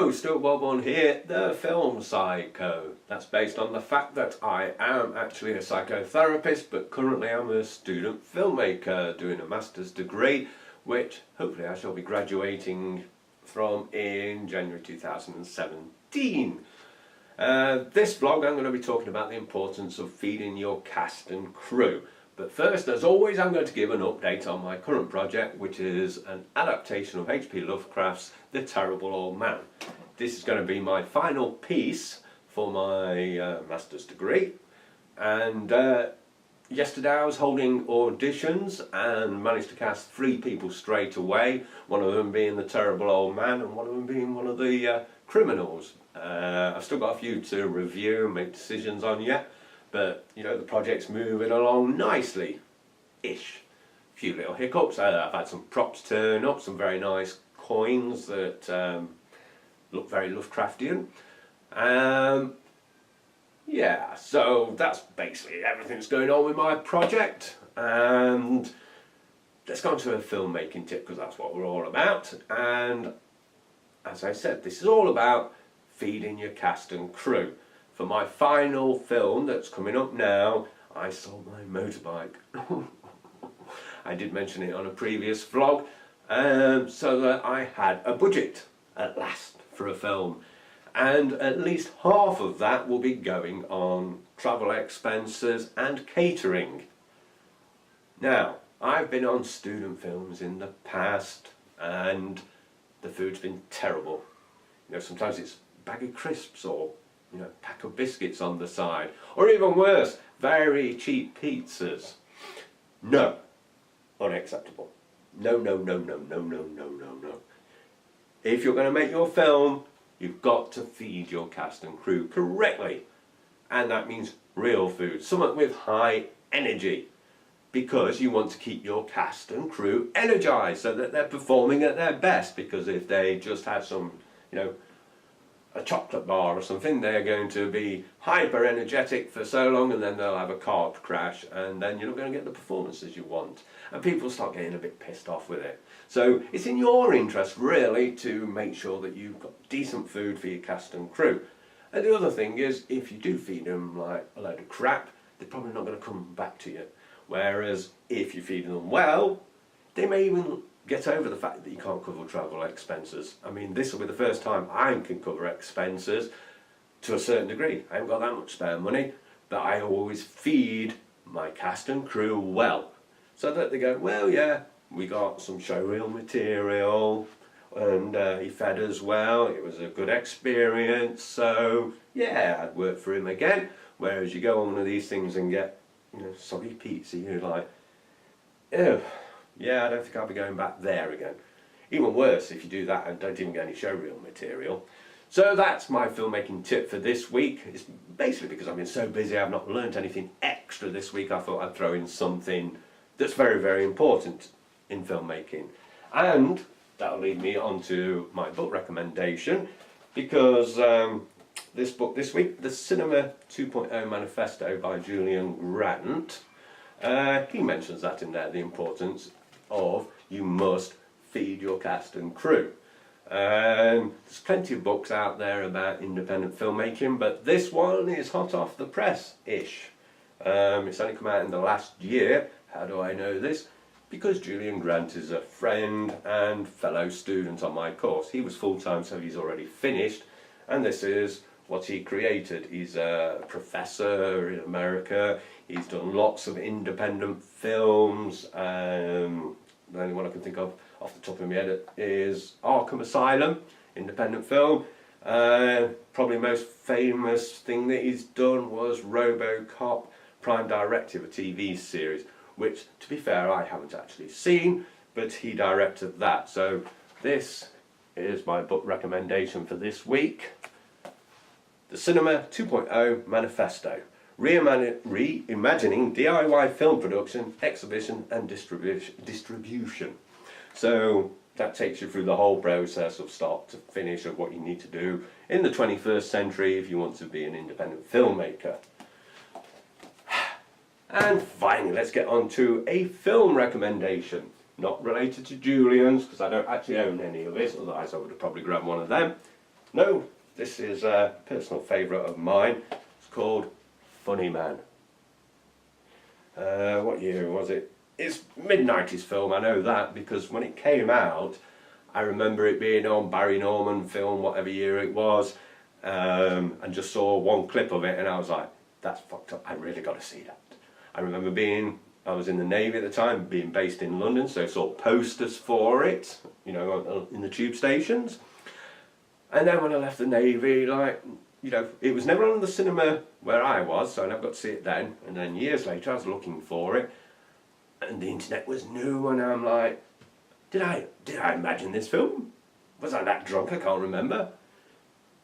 Hello, Stuart Wellborn here, the film psycho. That's based on the fact that I am actually a psychotherapist, but currently I'm a student filmmaker doing a master's degree, which hopefully I shall be graduating from in January 2017. This vlog I'm going to be talking about the importance of feeding your cast and crew. But first, as always, I'm going to give an update on my current project, which is an adaptation of H.P. Lovecraft's The Terrible Old Man. This is going to be my final piece for my master's degree. And yesterday I was holding auditions and managed to cast 3 people straight away, one of them being the terrible old man and one of them being one of the criminals. I've still got a few to review and make decisions on yet. But, you know, the project's moving along nicely-ish. A few little hiccups. I've had some props turn up, some very nice coins that look very Lovecraftian. Yeah, so that's basically everything that's going on with my project. And let's go on to a filmmaking tip, because that's what we're all about. And as I said, this is all about feeding your cast and crew. For my final film that's coming up now, I sold my motorbike. I did mention it on a previous vlog, so that I had a budget at last for a film. And at least half of that will be going on travel expenses and catering. Now, I've been on student films in the past and the food's been terrible. You know, sometimes it's a bag of crisps or pack of biscuits on the side, or even worse, very cheap pizzas. No, unacceptable. No, no, no, no, no, no, no, no, no. If you're going to make your film, you've got to feed your cast and crew correctly, and that means real food, something with high energy, because you want to keep your cast and crew energized so that they're performing at their best. Because if they just had some, a chocolate bar or something, they're going to be hyper energetic for so long, and then they'll have a carb crash, and then you're not going to get the performances you want, and people start getting a bit pissed off with it. So it's in your interest really to make sure that you've got decent food for your cast and crew. And the other thing is, if you do feed them like a load of crap, they're probably not going to come back to you. Whereas if you feed them well, they may even get over the fact that you can't cover travel expenses. I mean, this will be the first time I can cover expenses to a certain degree. I haven't got that much spare money, but I always feed my cast and crew well, so that they go, well, yeah, we got some showreel material, and he fed us well, it was a good experience, so yeah, I'd work for him again. Whereas you go on one of these things and get, soggy pizza, you're like, ew. Yeah, I don't think I'll be going back there again. Even worse if you do that and don't even get any showreel material. So that's my filmmaking tip for this week. It's basically because I've been so busy I've not learnt anything extra this week. I thought I'd throw in something that's very, very important in filmmaking. And that'll lead me on to my book recommendation, because this book this week, The Cinema 2.0 Manifesto by Julian Grant, he mentions that in there, the importance of you must feed your cast and crew. There's plenty of books out there about independent filmmaking, but this one is hot off the press-ish. It's only come out in the last year. How do I know this? Because Julian Grant is a friend and fellow student on my course. He was full-time, so he's already finished, and this is what he created. He's a professor in America. He's done lots of independent films. The only one I can think of off the top of my head is Arkham Asylum, independent film. Probably most famous thing that he's done was RoboCop Prime Directive, a TV series, which, to be fair, I haven't actually seen, but he directed that. So this is my book recommendation for this week. The Cinema 2.0 Manifesto. Reimagining DIY film production, exhibition and distribution. So that takes you through the whole process of start to finish of what you need to do in the 21st century if you want to be an independent filmmaker. And finally, let's get on to a film recommendation. Not related to Julian's, because I don't actually own any of it, otherwise I would have probably grabbed one of them. No, this is a personal favourite of mine. It's called Funny Man. What year was it? It's mid-90s film, I know that, because when it came out, I remember it being on Barry Norman film, whatever year it was, and just saw one clip of it and I was like, that's fucked up, I really got to see that. I remember I was in the Navy at the time, being based in London, so I saw posters for it, you know, in the tube stations. And then when I left the Navy, like, you know, it was never on the cinema where I was, so I never got to see it then. And then years later I was looking for it, and the internet was new, and I'm like, did I imagine this film? Was I that drunk? I can't remember.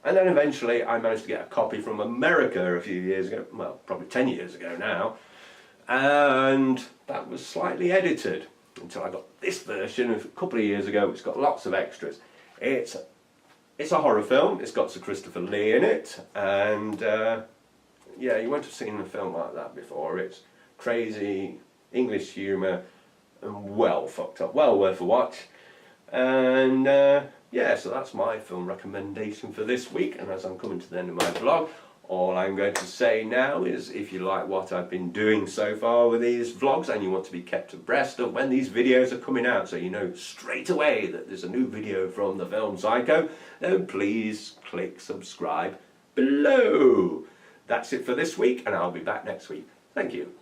And then eventually I managed to get a copy from America a few years ago, well, probably 10 years ago now, and that was slightly edited until I got this version a couple of years ago. It's got lots of extras. It's a horror film. It's got Sir Christopher Lee in it, and yeah, you won't have seen a film like that before. It's crazy English humour and well fucked up, well worth a watch. And yeah, so that's my film recommendation for this week. And as I'm coming to the end of my vlog, all I'm going to say now is, if you like what I've been doing so far with these vlogs and you want to be kept abreast of when these videos are coming out, so you know straight away that there's a new video from the film Psycho, then please click subscribe below. That's it for this week, and I'll be back next week. Thank you.